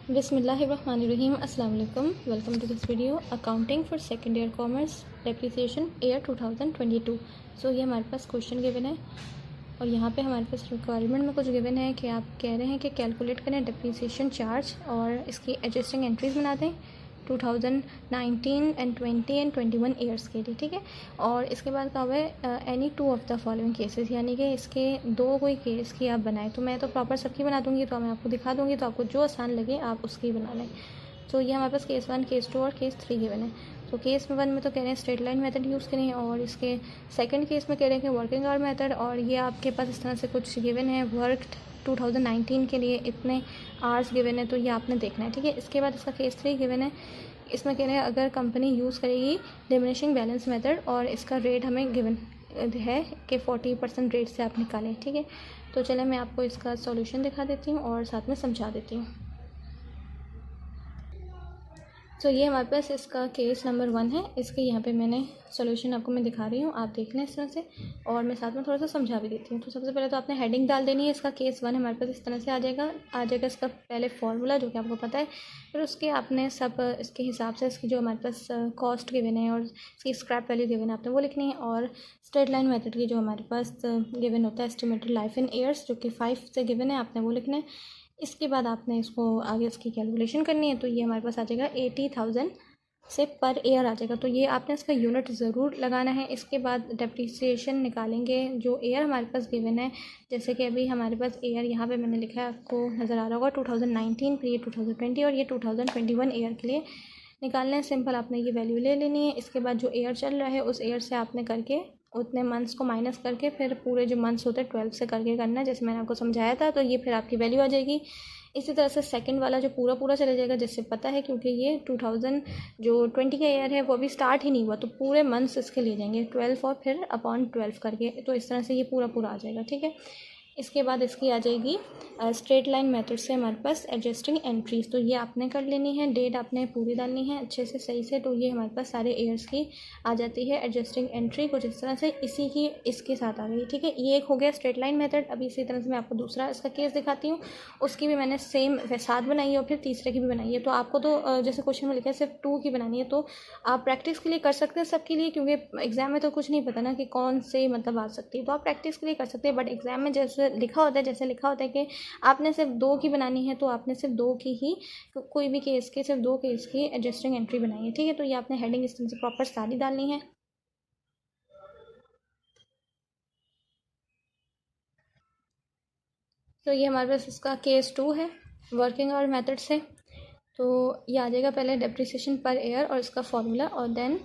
बिस्मिल्लाहिर्रहमानिर्रहीम। अस्सलाम वालेकुम। Welcome to this video accounting for second year commerce depreciation year 2022। So ये हमारे पास क्वेश्चन गिवन है और यहाँ पे हमारे पास रिक्वायरमेंट में कुछ गिवन है कि आप कह रहे हैं कि कैलकुलेट करें डेप्रिसिएशन चार्ज और इसकी एडजस्टिंग एंट्रीज बना दें 2019 एंड 20 एंड 21 ईयर्स के लिए, ठीक है। और इसके बाद कहा हुआ है any two of the following cases, यानी कि इसके दो कोई केस की आप बनाएं। तो मैं तो प्रॉपर सबकी बना दूंगी, तो मैं आपको दिखा दूंगी, तो आपको जो आसान लगे आप उसकी बना लें। तो ये हमारे पास केस 1, केस 2 और केस 3 गिवन है। तो केस 1 में तो कह रहे हैं स्ट्रेट लाइन मेथड यूज़ करें, और इसके सेकंड केस में कह रहे हैं कि वर्किंग आवर मेथड, और ये आपके पास इस तरह से कुछ गिवन है वर्क 2019 के लिए इतने आवर्स गिवन है, तो ये आपने देखना है, ठीक है। इसके बाद इसका केस 3 गिवन है। इसमें कह रहे हैं अगर कंपनी यूज़ करेगी डिमिनिशिंग बैलेंस मेथड और इसका रेट हमें गिवन है कि 40% रेट से आप निकालें, ठीक है। तो चले मैं आपको इसका सॉल्यूशन दिखा देती हूँ और साथ में समझा देती हूँ। तो ये हमारे पास इसका केस नंबर 1 है। इसके यहाँ पे मैंने सॉल्यूशन आपको मैं दिखा रही हूँ, आप देख लें इस तरह से, और मैं साथ में थोड़ा सा समझा भी देती हूँ। तो सबसे पहले तो आपने हेडिंग डाल देनी है। इसका केस 1 हमारे पास इस तरह से आ जाएगा इसका पहले फार्मूला जो कि आपको पता है, फिर उसके आपने सब इसके हिसाब से इसकी जो हमारे पास कॉस्ट गिवन है और इसकी स्क्रैप वैल्यू गिवन है आपने वो लिखनी है, और स्ट्रेट लाइन मेथड की जो हमारे पास गिवन होता है एस्टिमेटेड लाइफ इन ईयर्स जो कि 5 से गिवन है, आपने वो लिखना है। इसके बाद आपने इसको आगे इसकी कैलकुलेशन करनी है। तो ये हमारे पास आ जाएगा 80,000 से पर ईयर आ जाएगा। तो ये आपने इसका यूनिट ज़रूर लगाना है। इसके बाद डेप्रिसिएशन निकालेंगे जो ईयर हमारे पास गिवन है, जैसे कि अभी हमारे पास ईयर यहाँ पे मैंने लिखा है, आपको नज़र आ रहा होगा 2019, फिर ये 2020 और ये 2021 ईयर के लिए निकालना है। सिंपल आपने ये वैल्यू ले लेनी है। इसके बाद जो ईयर चल रहा है उस ईयर से आपने करके उतने मंथ्स को माइनस करके फिर पूरे जो मंथ्स होते हैं 12 से करके करना है, जैसे मैंने आपको समझाया था। तो ये फिर आपकी वैल्यू आ जाएगी। इसी तरह से सेकंड वाला जो पूरा चला जाएगा, जिससे पता है क्योंकि ये 2020 का ईयर है वो अभी स्टार्ट ही नहीं हुआ, तो पूरे मंथ्स इसके लिए जाएंगे 12 और फिर अपॉन 12 करके। तो इस तरह से ये पूरा आ जाएगा, ठीक है। इसके बाद इसकी आ जाएगी स्ट्रेट लाइन मेथड से हमारे पास एडजस्टिंग एंट्रीज। तो ये आपने कर लेनी है, डेट आपने पूरी डालनी है अच्छे से सही से। तो ये हमारे पास सारे ईयर्स की आ जाती है एडजस्टिंग एंट्री कुछ इस तरह से, इसी की इसके साथ आ गई, ठीक है। ये एक हो गया स्ट्रेट लाइन मेथड। अभी इसी तरह से मैं आपको दूसरा इसका केस दिखाती हूँ, उसकी भी मैंने सेम साथ बनाई है और फिर तीसरे की भी बनाई है। तो आपको तो जैसे क्वेश्चन में लिखा है सिर्फ 2 की बनानी है, तो आप प्रैक्टिस के लिए कर सकते हैं सबके लिए, क्योंकि एग्जाम में तो कुछ नहीं पता ना कि कौन से मतलब आ सकती है, तो आप प्रैक्टिस के लिए कर सकते हैं। बट एग्जाम में जैसे लिखा होता है कि आपने सिर्फ 2 की बनानी है, तो आपने सिर्फ 2 की ही कोई भी केस के सिर्फ 2 केस की एडजस्टिंग एंट्री बनाई है, ठीक है। तो ये आपने हेडिंग इस तरह से प्रॉपर सारी डालनी है। तो ये हमारे पास इसका केस 2 है वर्किंग आवर मेथड से। तो ये आ जाएगा पहले डेप्रिसिएशन पर ईयर और इसका फॉर्मूला, और देन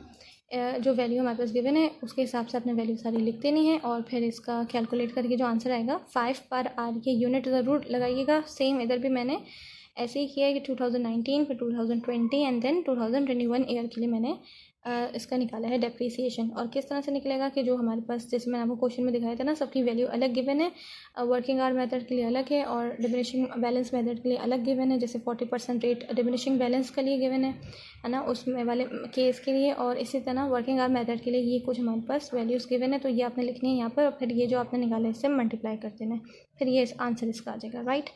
जो वैल्यू हमारे पास गिवन है उसके हिसाब से आपने वैल्यू सारी लिख देनी है, और फिर इसका कैलकुलेट करके जो आंसर आएगा 5 पर आर, ये यूनिट ज़रूर लगाइएगा। सेम इधर भी मैंने ऐसे ही किया है कि 2019 फिर 2020 एंड देन 2021 ईयर के लिए मैंने इसका निकाला है डेप्रिसिएशन। और किस तरह से निकलेगा कि जो हमारे पास जैसे मैंने आपको क्वेश्चन में दिखाया था ना, सबकी वैल्यू अलग गिवन है। वर्किंग आवर मेथड के लिए अलग है और डिमिनिशिंग बैलेंस मेथड के लिए अलग गिवन है। जैसे 40% रेट डिमिनिशिंग बैलेंस के लिए गिवन है ना, उसमें वाले केस के लिए, और इसी तरह वर्किंग आवर मेथड के लिए ये कुछ हमारे पास वैल्यूज़ गिवन है। तो ये आपने लिखनी है यहाँ पर, और फिर ये जो आपने निकाला है इससे मल्टीप्लाई कर देना है, फिर ये आंसर इसका आ जाएगा, राइट।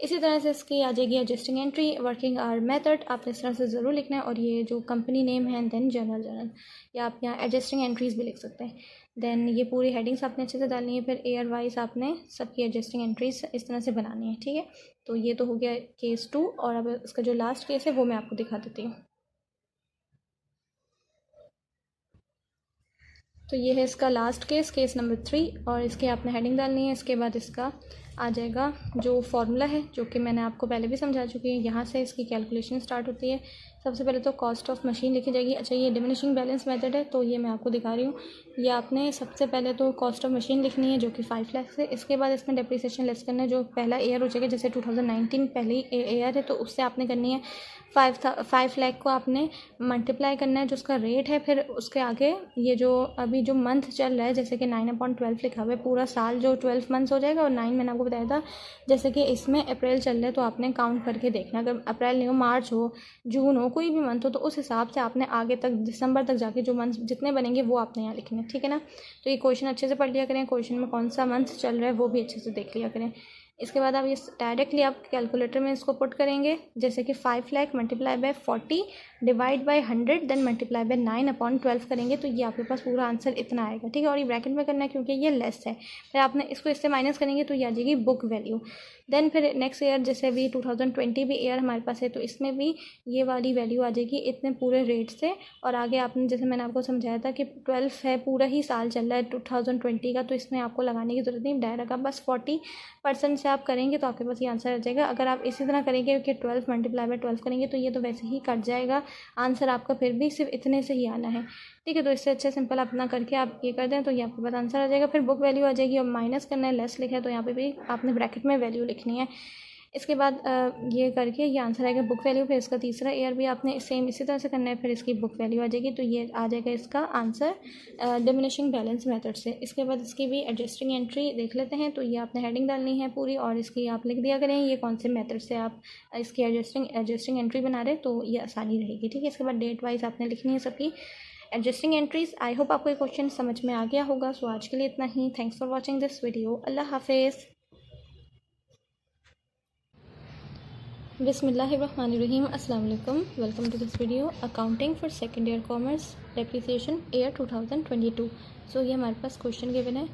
इसी तरह से इसकी आ जाएगी adjusting entry working hour method, आपने इस तरह से ज़रूर लिखना है। और ये जो कंपनी नेम है देन जर्नल, या आप यहाँ एडजस्टिंग एंट्रीज भी लिख सकते हैं। देन ये पूरी हेडिंग्स आपने अच्छे से डालनी है, फिर ईयर वाइज आपने सबकी एडजस्टिंग एंट्रीज इस तरह से बनानी है, ठीक है। तो ये तो हो गया केस 2, और अब इसका जो लास्ट केस है वो मैं आपको दिखा देती हूँ। तो ये है इसका लास्ट केस, केस नंबर 3, और इसके आपने हेडिंग डालनी है। इसके बाद इसका आ जाएगा जो फार्मूला है जो कि मैंने आपको पहले भी समझा चुकी है। यहाँ से इसकी कैलकुलेशन स्टार्ट होती है। सबसे पहले तो कॉस्ट ऑफ मशीन लिखी जाएगी। अच्छा, ये डिमिनिशिंग बैलेंस मेथड है, तो ये मैं आपको दिखा रही हूँ। ये आपने सबसे पहले तो कॉस्ट ऑफ मशीन लिखनी है जो कि 5 लाख से। इसके बाद इसमें डेप्रिसिएशन लेस करना है, जो पहला ईयर हो जाएगा, जैसे 2019 पहले ईयर है तो उससे आपने करनी है 5 लाख को आपने मल्टीप्लाई करना है जो उसका रेट है। फिर उसके आगे ये जो अभी जो मंथ चल रहा है, जैसे कि 9/12 लिखा हुआ है, पूरा साल जो 12 मंथ्स हो जाएगा। और 9 मैंने आपको बताया था, जैसे कि इसमें अप्रैल चल रहा है तो आपने काउंट करके देखना, अगर अप्रैल नहीं हो, मार्च हो, जून हो, कोई भी मंथ हो, तो उस हिसाब से आपने आगे तक दिसंबर तक जाके जो मंथ जितने बनेंगे वो आपने यहाँ लिखने, ठीक है ना। तो ये क्वेश्चन अच्छे से पढ़ लिया करें, क्वेश्चन में कौन सा मंथ चल रहा है वो भी अच्छे से देख लिया करें। इसके बाद आप ये डायरेक्टली आप कैलकुलेटर में इसको पुट करेंगे, जैसे कि 5 lakh multiply by 40 divide by 100 then multiply by 9/12 करेंगे तो ये आपके पास पूरा आंसर इतना आएगा, ठीक है। और ये ब्रैकेट में करना है क्योंकि ये लेस है। फिर आपने इसको इससे माइनस करेंगे तो ये आ जाएगी बुक वैल्यू। देन फिर नेक्स्ट ईयर जैसे भी 2020 भी ईयर हमारे पास है तो इसमें भी ये वाली वैल्यू आ जाएगी इतने पूरे रेट से। और आगे आपने जैसे मैंने आपको समझाया था कि 12 है, पूरा ही साल चल रहा है 2020 का, तो इसमें आपको लगाने की ज़रूरत नहीं, डायरेक्ट आप बस 40% से आप करेंगे तो आपके पास ये आंसर आ जाएगा। अगर आप इसी तरह करेंगे कि 12 मल्टीप्लाई बाय 12 करेंगे तो ये तो वैसे ही कट जाएगा, आंसर आपका फिर भी सिर्फ इतने से ही आना है, ठीक है। तो इससे अच्छे सिंपल अपना करके आप ये कर दें तो ये आपके पास आंसर आ जाएगा। फिर बुक वैल्यू आ जाएगी और माइनस करना है, लेस लिखा है तो यहाँ पे भी आपने ब्रैकेट में वैल्यू लिखनी है। इसके बाद ये करके ये आंसर आएगा बुक वैल्यू। फिर इसका तीसरा ईयर भी आपने सेम इसी तरह से करना है, फिर इसकी बुक वैल्यू आ जाएगी तो ये आ जाएगा इसका आंसर डिमिनिशिंग बैलेंस मेथड से। इसके बाद इसकी भी एडजस्टिंग एंट्री देख लेते हैं। तो ये आपने हेडिंग डालनी है पूरी और इसकी आप लिख दिया करें ये कौन से मेथड से आप इसकी एडजस्टिंग एंट्री बना रहे तो ये आसानी रहेगी, ठीक है। इसके बाद डेट वाइज आपने लिखनी है सबकी एडजस्टिंग एंट्रीज। आई होप आपको ये क्वेश्चन समझ में आ गया होगा। सो आज के लिए इतना ही। Thanks for watching this video. अल्लाह हाफिज़। बिस्मिल्लाहिर्रहमानिर्रहीम। अस्सलाम वालेकुम। Welcome to this video accounting for second year commerce depreciation year 2022। So ये हमारे पास क्वेश्चन गिवन है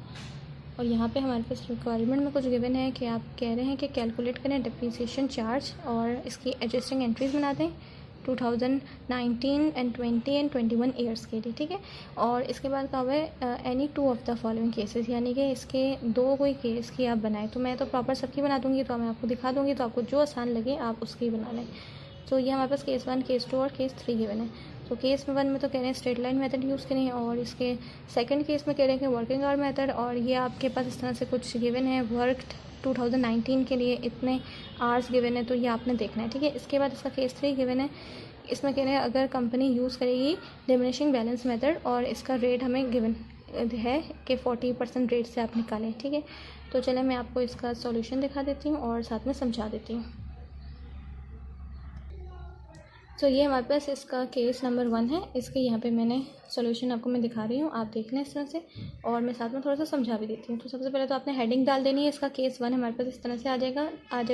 और यहाँ पे हमारे पास रिक्वायरमेंट में कुछ गिवन है कि आप कह रहे हैं कि कैलकुलेट करें डेप्रिसिएशन चार्ज और इसकी एडजस्टिंग एंट्रीज बना दें 2019 एंड 20 एंड 21 ईयर्स के लिए, ठीक है। और इसके बाद कहा हुआ है any 2 of the following cases, यानी कि इसके 2 कोई केस की आप बनाएं। तो मैं तो प्रॉपर सबकी बना दूंगी, तो मैं आपको दिखा दूंगी, तो आपको जो आसान लगे आप उसकी बना लें। तो ये हमारे पास केस 1, केस 2 और केस 3 गिवन है। तो केस 1 में तो कह रहे हैं स्ट्रेट लाइन मेथड यूज़ करें और इसके सेकंड केस में कह रहे हैं कि वर्किंग आवर मेथड। और ये आपके पास इस तरह से कुछ गिवन है, वर्क 2019 के लिए इतने आवर्स गिवन है तो ये आपने देखना है, ठीक है। इसके बाद इसका केस 3 गिवन है, इसमें कह रहे हैं अगर कंपनी यूज़ करेगी डिमिनिशिंग बैलेंस मेथड और इसका रेट हमें गिवन है कि 40% रेट से आप निकालें, ठीक है। तो चलें मैं आपको इसका सॉल्यूशन दिखा देती हूँ और साथ में समझा देती हूँ। तो ये हमारे पास इसका केस नंबर 1 है। इसके यहाँ पे मैंने सॉल्यूशन आपको मैं दिखा रही हूँ, आप देख लें इस तरह से और मैं साथ में थोड़ा सा समझा भी देती हूँ। तो सबसे पहले तो आपने हेडिंग डाल देनी है। इसका केस 1 हमारे पास इस तरह से आ जाएगा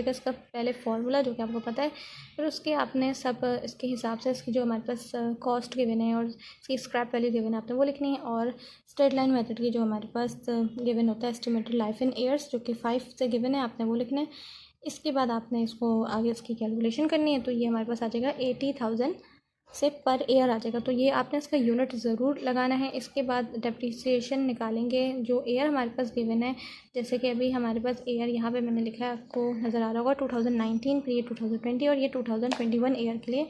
इसका पहले फार्मूला जो कि आपको पता है, फिर उसके आपने सब इसके हिसाब से इसकी जो हमारे पास कॉस्ट गिवन है और इसकी स्क्रैप वैल्यू गिवन है आपने वो लिखनी है। और स्ट्रेट लाइन मेथड की जो हमारे पास गिवन होता है एस्टिमेटेड लाइफ इन ईयर्स जो कि 5 से गिवन है आपने वो लिखना है। इसके बाद आपने इसको आगे इसकी कैलकुलेशन करनी है। तो ये हमारे पास आ जाएगा 80,000 से पर ईयर आ जाएगा। तो ये आपने इसका यूनिट ज़रूर लगाना है। इसके बाद डेप्रिसिएशन निकालेंगे जो ईयर हमारे पास गिवन है, जैसे कि अभी हमारे पास ईयर यहाँ पे मैंने लिखा है, आपको नज़र आ रहा होगा 2019, फिर ये 2020 और ये 2021 ईयर के लिए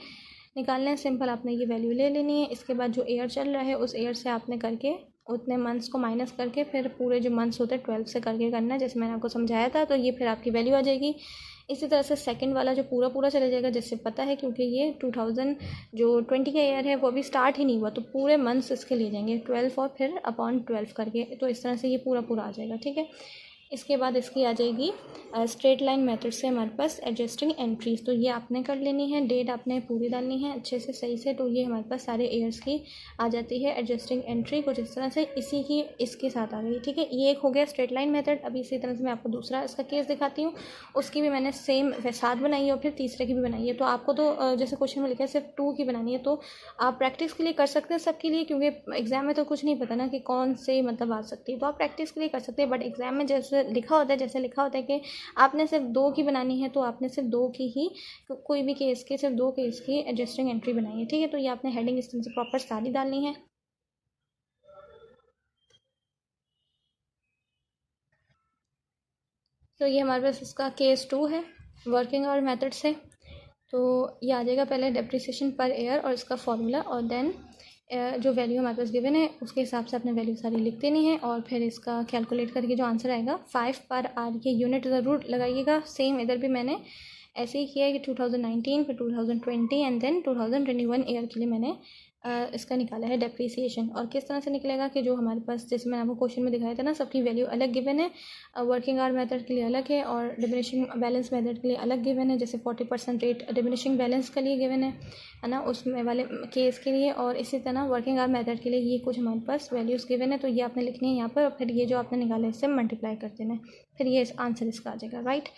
निकालना है। सिंपल आपने ये वैल्यू ले लेनी है। इसके बाद जो ईयर चल रहा है उस ईयर से आपने करके उतने मंथ्स को माइनस करके फिर पूरे जो मंथ्स होते हैं 12 से करके करना है, जैसे मैंने आपको समझाया था। तो ये फिर आपकी वैल्यू आ जाएगी। इसी तरह से सेकंड वाला जो पूरा चला जाएगा, जिससे पता है क्योंकि ये 2020 का ईयर है वो अभी स्टार्ट ही नहीं हुआ, तो पूरे मंथ्स इसके लिए जाएंगे 12 और फिर अपॉन 12 करके। तो इस तरह से ये पूरा आ जाएगा, ठीक है। इसके बाद इसकी आ जाएगी स्ट्रेट लाइन मेथड से हमारे पास एडजस्टिंग एंट्रीज। तो ये आपने कर लेनी है, डेट आपने पूरी डालनी है अच्छे से सही से। तो ये हमारे पास सारे ईयर्स की आ जाती है एडजस्टिंग एंट्री कुछ इस तरह से, इसी की इसके साथ आ गई, ठीक है। ये एक हो गया स्ट्रेट लाइन मेथड। अभी इसी तरह से मैं आपको दूसरा इसका केस दिखाती हूँ, उसकी भी मैंने सेम साथ बनाई है और फिर तीसरे की भी बनाई है। तो आपको तो जैसे क्वेश्चन में लिखा है सिर्फ 2 की बनानी है, तो आप प्रैक्टिस के लिए कर सकते हैं सबके लिए, क्योंकि एग्जाम में तो कुछ नहीं पता ना कि कौन से मतलब आ सकती है, तो आप प्रैक्टिस के लिए कर सकते हैं। बट एग्जाम में जैसे लिखा होता है कि आपने सिर्फ 2 की बनानी है, तो आपने सिर्फ 2 की ही कोई भी केस के सिर्फ 2 केस की एडजस्टिंग एंट्री बनाई है, ठीक है। तो ये आपने हेडिंग इस तरह से प्रॉपर सारी डालनी है। तो ये हमारे पास इसका केस 2 है वर्किंग आवर मेथड से। तो ये आ जाएगा पहले डेप्रिसिएशन पर ईयर और इसका फॉर्मूला, और देन जो वैल्यू हमारे पास गिवन है उसके हिसाब से अपने वैल्यू सारी लिख देनी है और फिर इसका कैलकुलेट करके जो आंसर आएगा 5 पर आर, ये यूनिट ज़रूर लगाइएगा। सेम इधर भी मैंने ऐसे ही किया है कि 2019 फिर 2020 एंड देन 2021 ईयर के लिए मैंने इसका निकाला है डेप्रीसिएशन। और किस तरह से निकलेगा कि जो हमारे पास, जैसे मैंने आपको क्वेश्चन में दिखाया था ना, सबकी वैल्यू अलग गिवन है। वर्किंग आवर मेथड के लिए अलग है और डिमिनिशिंग बैलेंस मेथड के लिए अलग गिवन है। जैसे 40% रेट डिमिनिशिंग बैलेंस के लिए गिवन है ना, उसमें वाले केस के लिए, और इसी तरह वर्किंग आवर मेथड के लिए ये कुछ हमारे पास वैल्यूज़ गिवन है। तो ये आपने लिखनी है यहाँ पर, और फिर ये जो आपने निकाला है इससे मल्टीप्लाई कर देना है, फिर ये आंसर इसका आ जाएगा, राइट।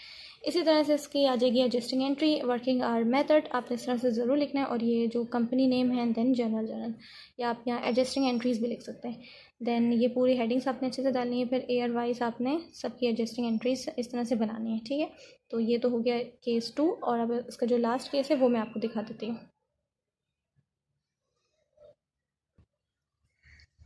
इसी तरह से इसकी आ जाएगी adjusting entry, working hour method आपने इस तरह से ज़रूर लिखना है, और ये जो कंपनी नेम है, देन जर्नल, या आप यहाँ एडजस्टिंग एंट्रीज़ भी लिख सकते हैं। देन ये पूरी हेडिंग्स आपने अच्छे से डालनी है, फिर एयर वाइज आपने सबकी एडजस्टिंग एंट्रीज इस तरह से बनानी है, ठीक है। तो ये तो हो गया केस 2, और अब इसका जो लास्ट केस है वो मैं आपको दिखा देती हूँ।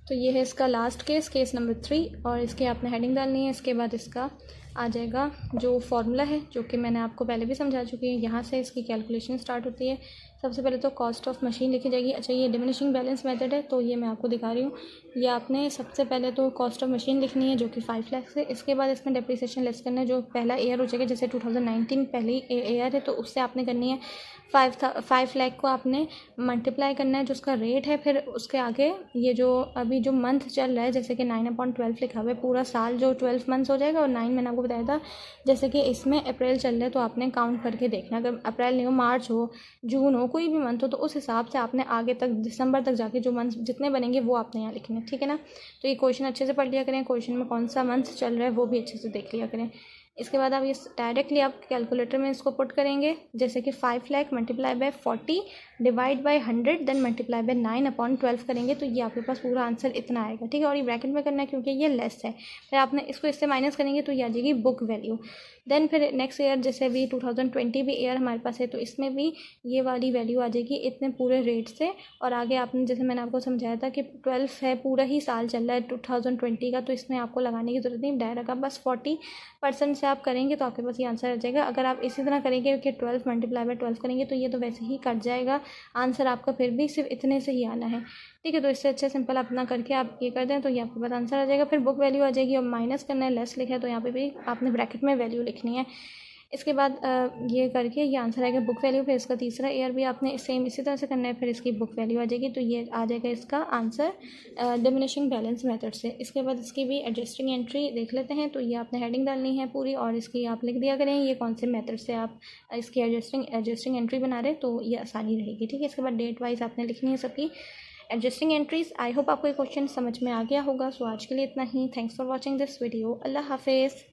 तो ये है इसका लास्ट केस, केस नंबर 3, और इसकी आपने हेडिंग डालनी है। इसके बाद इसका आ जाएगा जो फॉर्मूला है, जो कि मैंने आपको पहले भी समझा चुकी है। यहाँ से इसकी कैलकुलेशन स्टार्ट होती है। सबसे पहले तो कॉस्ट ऑफ मशीन लिखी जाएगी। अच्छा, ये डिमिनिशिंग बैलेंस मेथड है, तो ये मैं आपको दिखा रही हूँ। ये आपने सबसे पहले तो कॉस्ट ऑफ मशीन लिखनी है, जो कि 5 लाख से। इसके बाद इसमें डेप्रिसिएशन लेस करना है, जो पहला ईयर हो जाएगा। जैसे 2019 पहली ईयर है, तो उससे आपने करनी है 5 लाख को आपने मल्टीप्लाई करना है, जो उसका रेट है। फिर उसके आगे ये जो अभी जो मंथ चल रहा है, जैसे कि 9/12 लिखा हुआ है, पूरा साल जो 12 मंथ्स हो जाएगा। और 9 मैंने आपको बताया था, जैसे कि इसमें अप्रैल चल रहा है, तो आपने काउंट करके देखना। अगर अप्रैल नहीं हो, मार्च हो, जून हो, कोई भी मंथ हो, तो उस हिसाब से आपने आगे तक दिसंबर तक जाके जो मंथ जितने बनेंगे वो आपने यहाँ लिखने, ठीक है ना। तो ये क्वेश्चन अच्छे से पढ़ लिया करें, क्वेश्चन में कौन सा मंथ चल रहा है वो भी अच्छे से देख लिया करें। इसके बाद आप ये डायरेक्टली आप कैलकुलेटर में इसको पुट करेंगे, जैसे कि 5 lakh multiply by 40 divide by 100 then multiply by 9/12 करेंगे, तो ये आपके पास पूरा आंसर इतना आएगा, ठीक है। और ये ब्रैकेट में करना है क्योंकि ये लेस है। फिर आपने इसको इससे माइनस करेंगे तो ये आ जाएगी बुक वैल्यू। देन फिर नेक्स्ट ईयर, जैसे भी 2020 भी ईयर हमारे पास है, तो इसमें भी ये वाली वैल्यू आ जाएगी इतने पूरे रेट से। और आगे आपने, जैसे मैंने आपको समझाया था कि 12 है, पूरा ही साल चल रहा है 2020 का, तो इसमें आपको लगाने की ज़रूरत नहीं, डायरेक्ट आप बस 40% से आप करेंगे तो आपके पास ये आंसर आ जाएगा। अगर आप इसी तरह करेंगे कि 12 मल्टीप्लाई बाय 12 करेंगे, तो ये तो वैसे ही कट जाएगा, आंसर आपका फिर भी सिर्फ इतने से ही आना है, ठीक है। तो इससे अच्छा सिंपल अपना करके आप ये कर दें तो ये आपके पास आंसर आ जाएगा। फिर बुक वैल्यू आ जाएगी, और माइनस करना है, लेस लिखा है तो यहाँ पे भी आपने ब्रैकेट में वैल्यू लिखनी है। इसके बाद ये करके ये आंसर आएगा बुक वैल्यू। फिर इसका तीसरा ईयर भी आपने सेम इसी तरह से करना है, फिर इसकी बुक वैल्यू आ जाएगी, तो ये आ जाएगा इसका आंसर डिमिनिशिंग बैलेंस मेथड से। इसके बाद इसकी भी एडजस्टिंग एंट्री देख लेते हैं। तो ये आपने हेडिंग डालनी है पूरी, और इसकी आप लिख दिया करें ये कौन से मेथड से आप इसकी एडजस्टिंग एंट्री बना रहे हैं, तो ये आसानी रहेगी, ठीक है। इसके बाद डेट वाइज आपने लिखनी है सबकी एडजस्टिंग एंट्रीज। आई होप आपको ये क्वेश्चन समझ में आ गया होगा। सो आज के लिए इतना ही। Thanks for watching this video. अल्लाह हाफिज़।